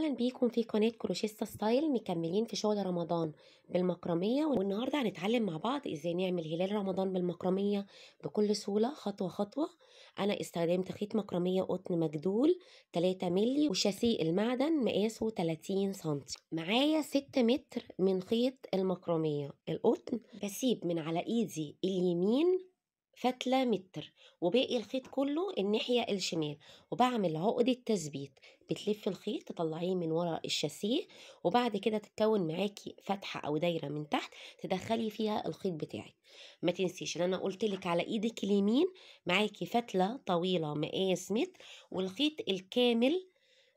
أهلا بيكم في قناة كروشيستا ستايل، مكملين في شغل رمضان بالمكرمية. والنهاردة هنتعلم مع بعض ازاي نعمل هلال رمضان بالمكرمية بكل سهولة خطوة خطوة. أنا استخدمت خيط مكرمية قطن مجدول 3 ملي وشاسيه المعدن مقاسه 30 سنتي. معايا 6 متر من خيط المكرمية القطن. بسيب من على ايدي اليمين فتلة متر وباقي الخيط كله الناحية الشمال، وبعمل عقدة تثبيت. بتلف الخيط تطلعيه من ورا الشاسيه، وبعد كده تتكون معاكي فتحة او دايرة من تحت تدخلي فيها الخيط بتاعك. ما تنسيش ان انا قلتلك على ايدك اليمين معاكي فتلة طويلة مقاس متر، والخيط الكامل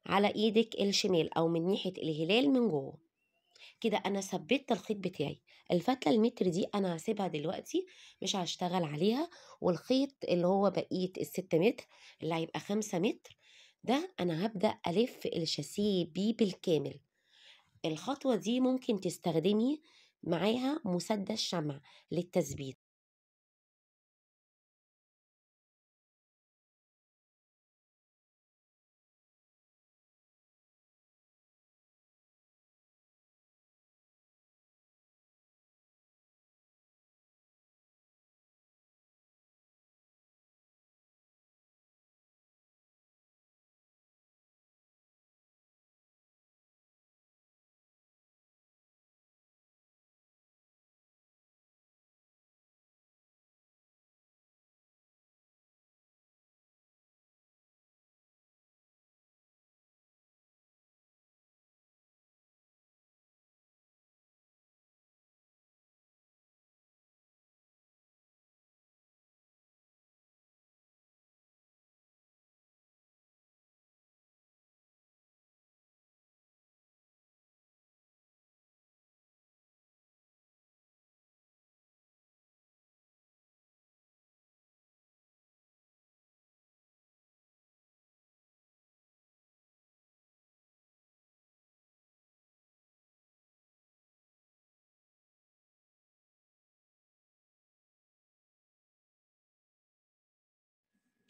على ايدك الشمال او من ناحية الهلال من جوه. كده انا ثبت الخيط بتاعي. الفتله المتر دي انا هسيبها دلوقتي مش هشتغل عليها، والخيط اللي هو بقيه ال6 متر اللي هيبقى 5 متر ده انا هبدا الف الشاسيه بيه بالكامل. الخطوه دي ممكن تستخدمي معاها مسدس شمع للتثبيت.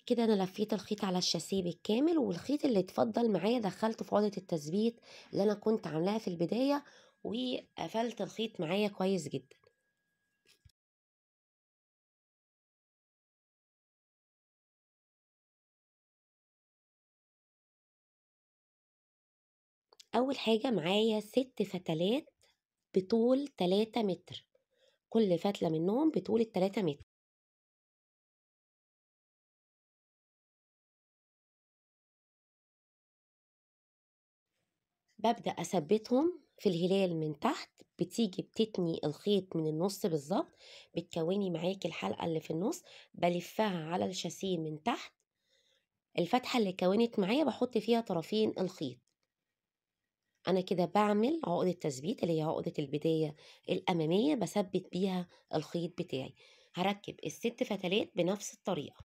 كده انا لفيت الخيط على الشاسيه بالكامل، والخيط اللي اتفضل معايا دخلته في عقدة التثبيت اللي انا كنت عاملاها في البداية، وقفلت الخيط معايا كويس جدا. أول حاجة معايا 6 فتلات بطول 3 متر، كل فتلة منهم بطول ال3 متر. ببدأ أثبتهم في الهلال من تحت، بتيجي بتتني الخيط من النص بالظبط، بتكوني معاكي الحلقة اللي في النص، بلفها على الشاسيه من تحت. الفتحة اللي كونت معايا بحط فيها طرفين الخيط. أنا كده بعمل عقدة تثبيت اللي هي عقدة البداية الأمامية، بثبت بيها الخيط بتاعي. هركب ال6 فتلات بنفس الطريقة.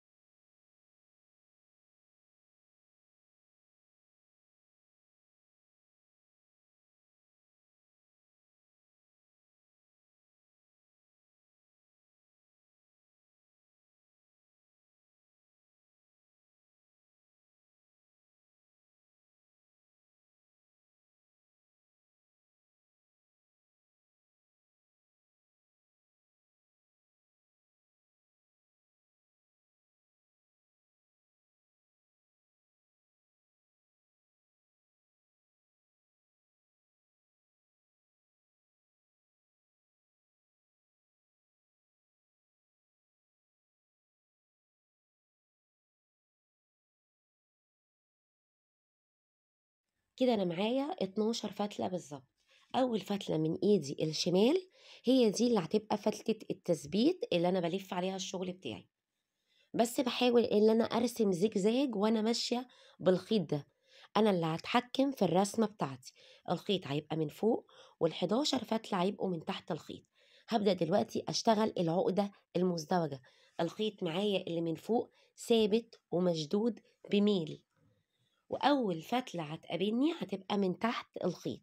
كده انا معايا 12 فتله بالظبط. اول فتله من ايدي الشمال هي دي اللي هتبقى فتله التثبيت اللي انا بلف عليها الشغل بتاعي، بس بحاول ان انا ارسم زجزاج وانا ماشيه بالخيط ده. انا اللي هتحكم في الرسمه بتاعتي. الخيط هيبقى من فوق، وال11 فتله هيبقوا من تحت الخيط. هبدا دلوقتي اشتغل العقده المزدوجه. الخيط معايا اللي من فوق ثابت ومشدود بميل، واول فتله هتقابلني هتبقى من تحت الخيط،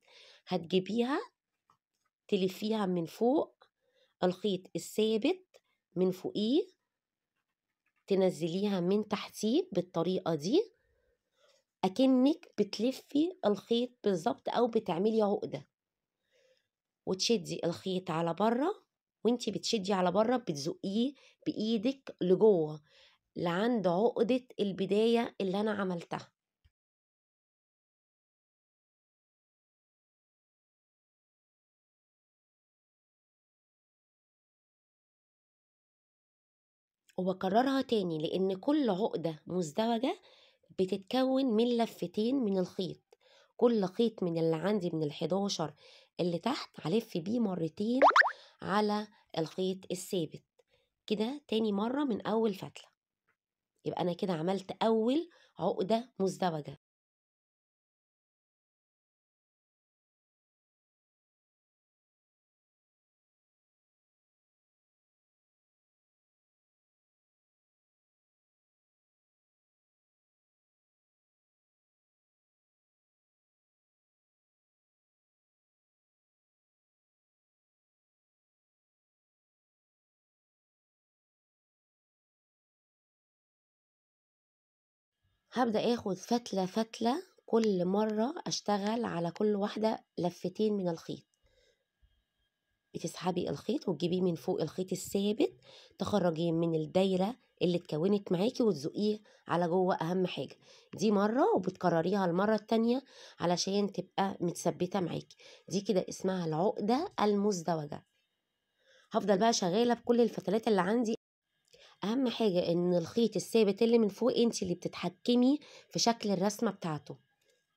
هتجيبيها تلفيها من فوق الخيط الثابت من فوقيه، تنزليها من تحتيه بالطريقه دي، أكنِّك بتلفّي الخيط بالضبط أو بتعملي عُقدة، وتشدّي الخيط على برّه، وأنتِ بتشدّي على برّه بتزُقّيه بإيدِك لجوّه، لعند عُقدة البداية اللي أنا عملتها. وباكرّرها تاني، لإن كل عُقدة مزدوجة بتتكوّن من لفتين من الخيط، كل خيط من اللي عندي من ال11 اللي تحت هالِف بيه مرتين على الخيط الثابت، كده تاني مرّة من أول فتلة، يبقى أنا كده عملت أول عقدة مزدوجة. هابدأ آخد فتلة، فتلة كل مرّة أشتغل على كل واحدة لفتين من الخيط، بتسحبي الخيط وتجيبيه من فوق الخيط الثابت، تخرّجيه من الدايرة اللي اتكوّنت معاكِ وتزُقيه على جوّه أهم حاجة، دي مرّة وبتكرّريها المرّة التانية علشان تبقى متثبّتة معاكِ، دي كده اسمها العقدة المزدوجة. هافضل بقى شغّالة بكل الفتلات اللي عندي، أهم حاجة إن الخيط الثابت اللي من فوق أنتِ اللي بتتحكمي في شكل الرسمة بتاعته،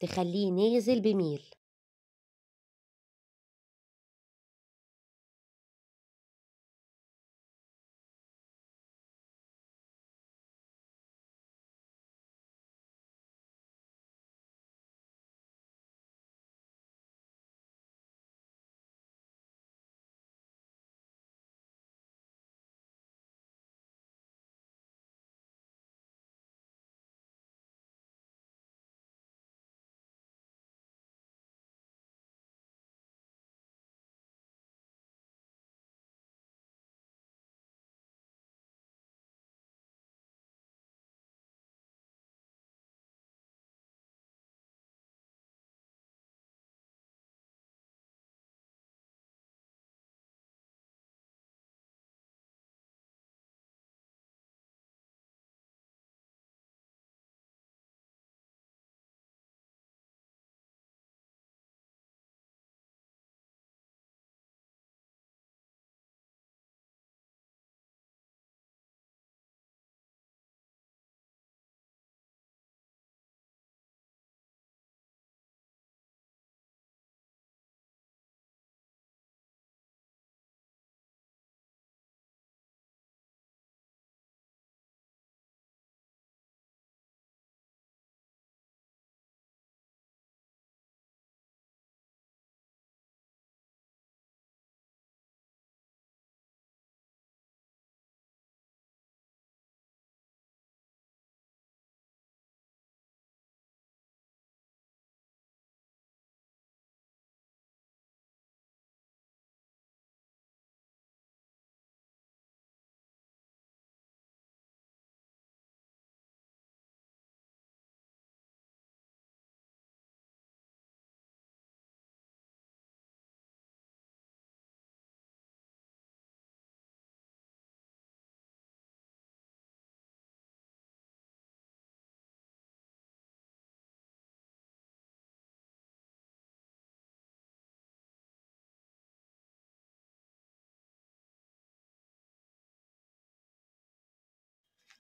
تخلّيه نازل بميل.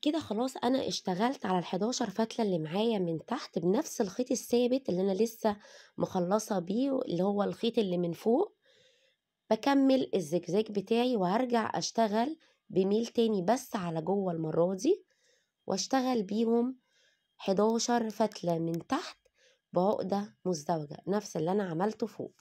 كده خلاص أنا اشتغلت على ال11 فتلة اللي معايا من تحت بنفس الخيط الثابت اللي أنا لسه مخلصة بيه اللي هو الخيط اللي من فوق، باكمل الزجزاج بتاعي وهارجع أشتغل بميل تاني بس على جوه المرة دي، واشتغل بيهم 11 فتلة من تحت بعقدة مزدوجة نفس اللي أنا عملته فوق.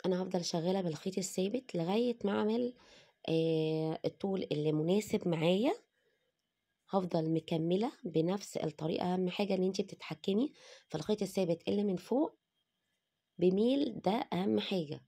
أنا هافضل شغّالة بالخيط الثابت لغاية ما أعمل الطول اللي مناسب معايا، هافضل مكمّلة بنفس الطريقة، أهم حاجة إن أنتِ بتتحكمي في الخيط الثابت اللي من فوق بميل، ده أهم حاجة.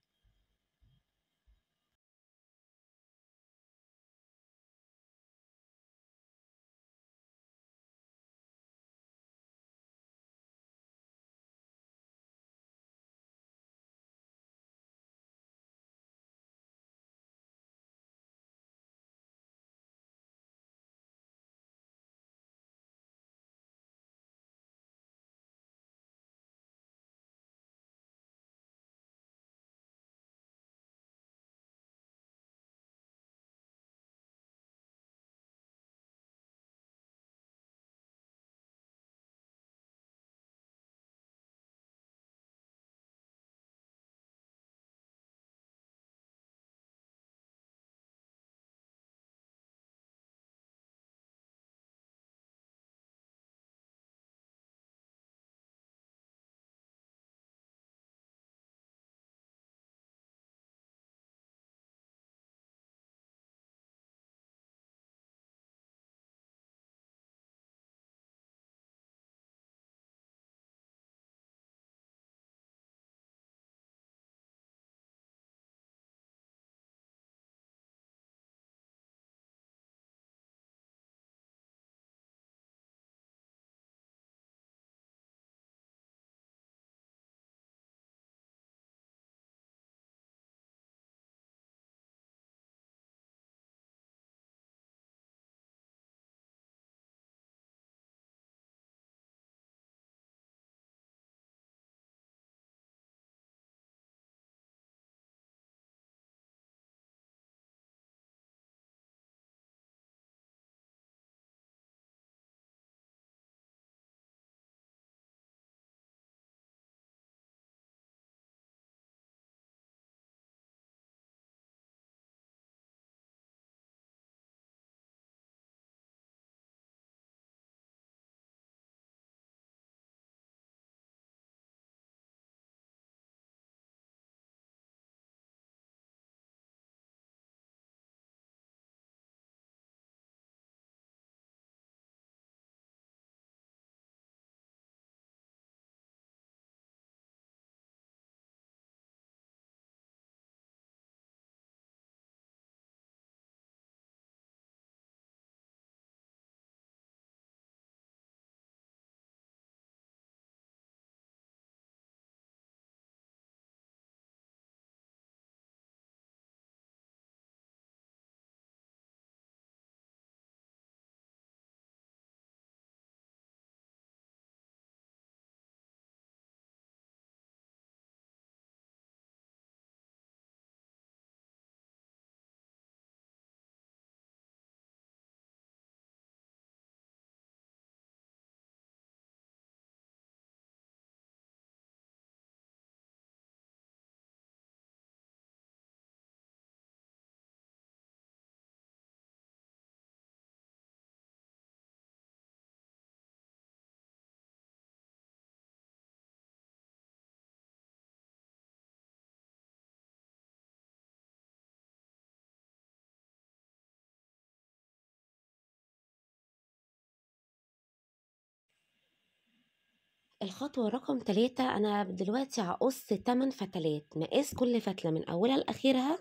الخطوة رقم 3، أنا دلوقتي هاقص 8 فتلات، مقاس كل فتلة من أولها لآخرها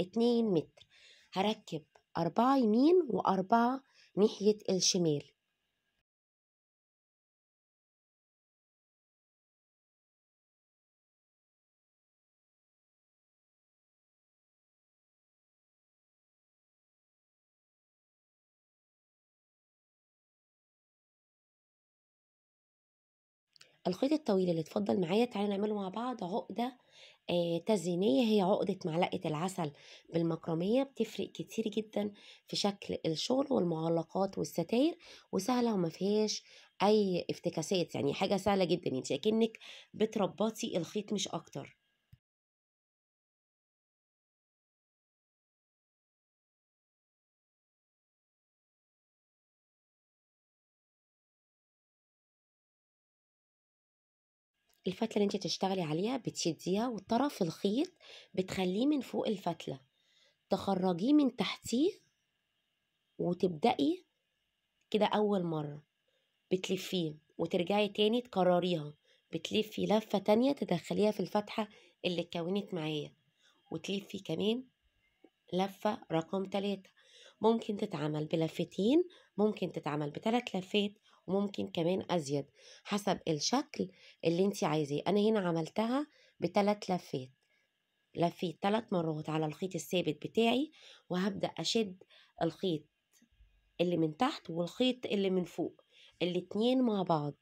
2 متر، هاركّب 4 يمين و4 ناحية الشمال. الخيط الطويل اللي اتفضل معايا تعالوا نعمله مع بعض عقدة تزيينية، هي عقدة معلقة العسل بالمكرمية، بتفرق كتير جدا في شكل الشغل والمعلقات والستاير، وسهلة وما فيهاش أي افتكاسات، يعني حاجة سهلة جدا، انت أكنك بتربطي الخيط مش أكتر. الفتلة اللي انت تشتغلي عليها بتشديها وطرف الخيط بتخليه من فوق الفتلة، تخرجيه من تحتيه وتبدأي كده أول مرة بتلفيه وترجعي تاني تكرريها، بتلفي لفة تانية تدخليها في الفتحة اللي اتكونت معايا، وتلفي كمان لفة رقم 3. ممكن تتعمل بلفتين، ممكن تتعمل ب3 لفات، وممكن كمان أزيد حسب الشكل اللي انت عايزاه. أنا هنا عملتها ب3 لفات، لفيت 3 مرات على الخيط الثابت بتاعي، وهبدأ أشد الخيط اللي من تحت والخيط اللي من فوق الاتنين مع بعض.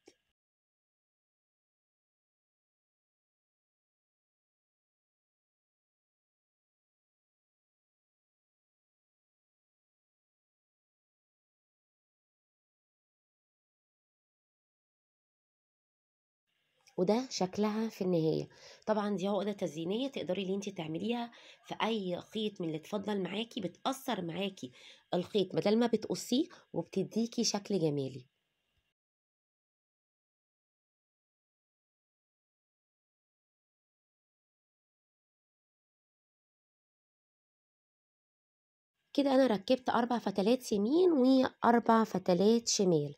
وده شكلها في النهاية. طبعا دي عقدة تزيينية تقدري اللي انت تعمليها في اي خيط من اللي اتفضل معاكي، بتأثر معاكي الخيط بدل ما بتقصيه وبتديكي شكل جمالي. كده انا ركبت 4 فتلات يمين و4 فتلات شمال.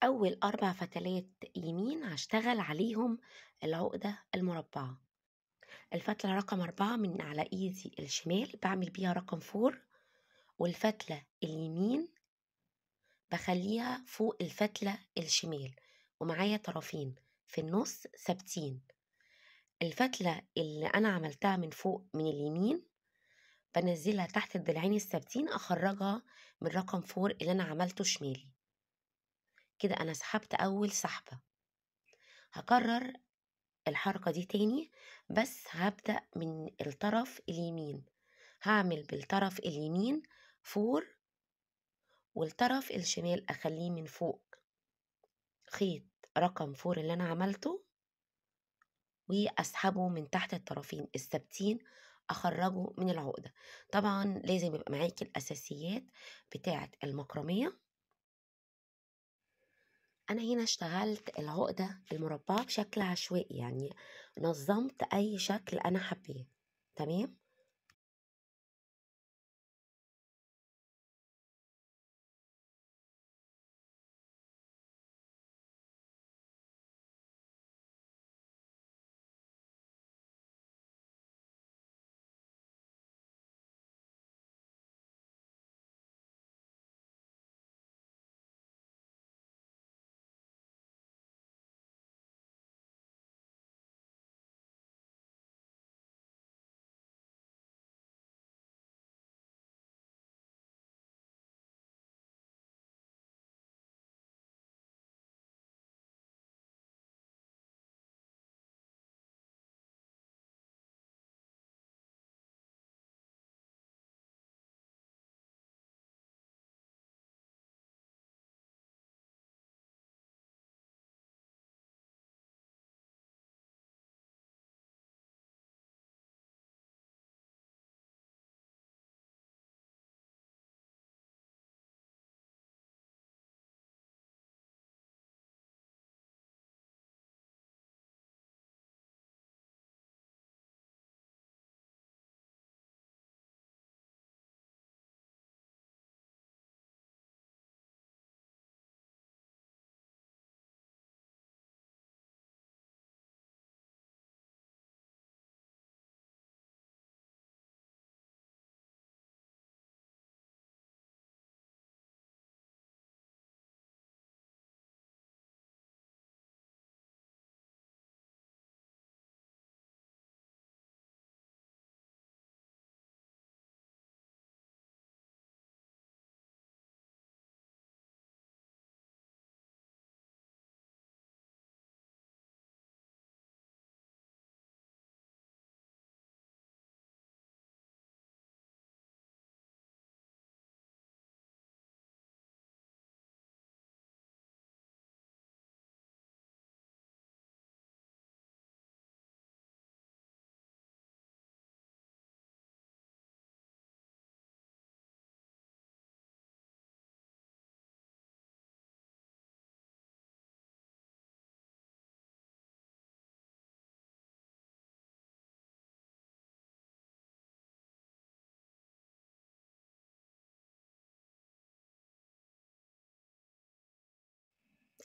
اول 4 فتلات يمين هشتغل عليهم العقدة المربعة. الفتلة رقم 4 من على ايدي الشمال بعمل بيها رقم 4، والفتلة اليمين بخليها فوق الفتلة الشمال، ومعايا طرفين في النص ثابتين. الفتلة اللي أنا عملتها من فوق من اليمين بنزلها تحت الضلعين الثابتين، أخرجها من رقم 4 اللي أنا عملته شمالي. كده أنا سحبت أول سحبة. هكرر الحركة دي تاني، بس هبدأ من الطرف اليمين، هعمل بالطرف اليمين 4، والطرف الشمال أخليه من فوق خيط رقم 4 اللي أنا عملته، وأسحبه من تحت الطرفين الثابتين، أخرجه من العقدة. طبعا لازم يبقى معاكي الأساسيات بتاعة المكرمية. أنا هنا اشتغلت العقدة المربعة بشكل عشوائي، يعني نظمت أي شكل أنا حباه. تمام.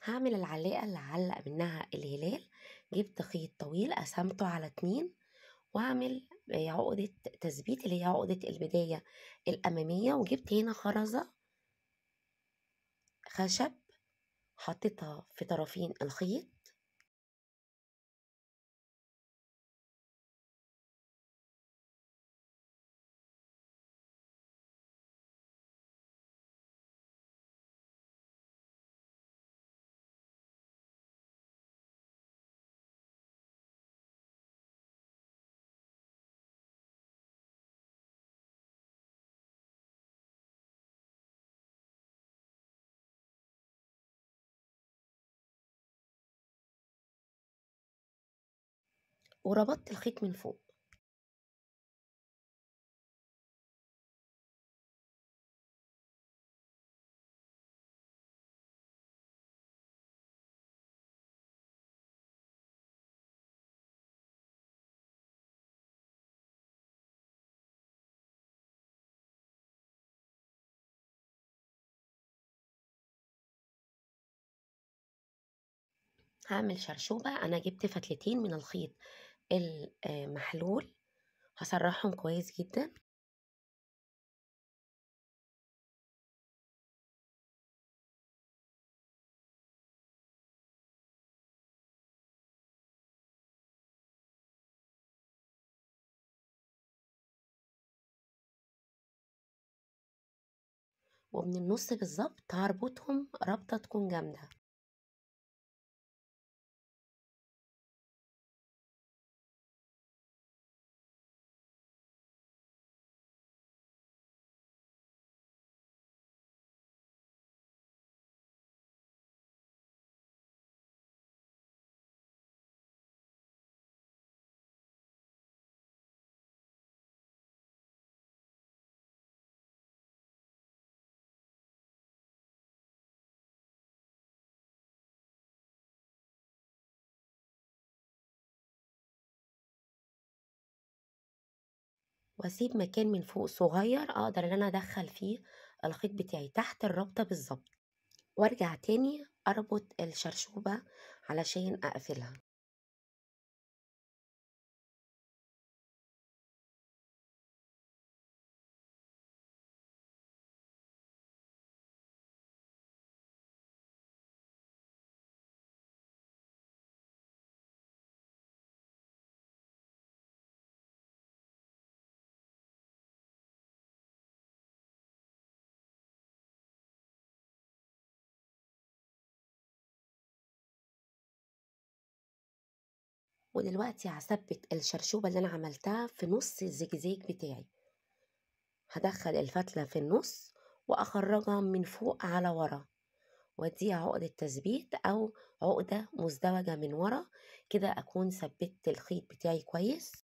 هعمل العلاقة اللي هعلق منها الهلال. جبت خيط طويل قسمته على 2، واعمل عقدة تثبيت اللي هي عقدة البداية الأمامية، وجبت هنا خرزة خشب حطيتها في طرفين الخيط، وربطت الخيط من فوق. هعمل شرشوبة. أنا جبت فتلتين من الخيط المحلول، هسرحهم كويس جدا، ومن النص بالظبط هربطهم ربطة تكون جامدة. واسيب مكان من فوق صغير اقدر ان انا ادخل فيه الخيط بتاعي تحت الربطة بالظبط، وارجع تاني اربط الشرشوبة علشان اقفلها. ودلوقتي هثبت الشرشوبة اللي انا عملتها في نص الزجزاج بتاعي، هدخل الفتلة في النص واخرجها من فوق على ورا، واديها عقدة تثبيت او عقدة مزدوجة من ورا، كده اكون ثبت الخيط بتاعي كويس.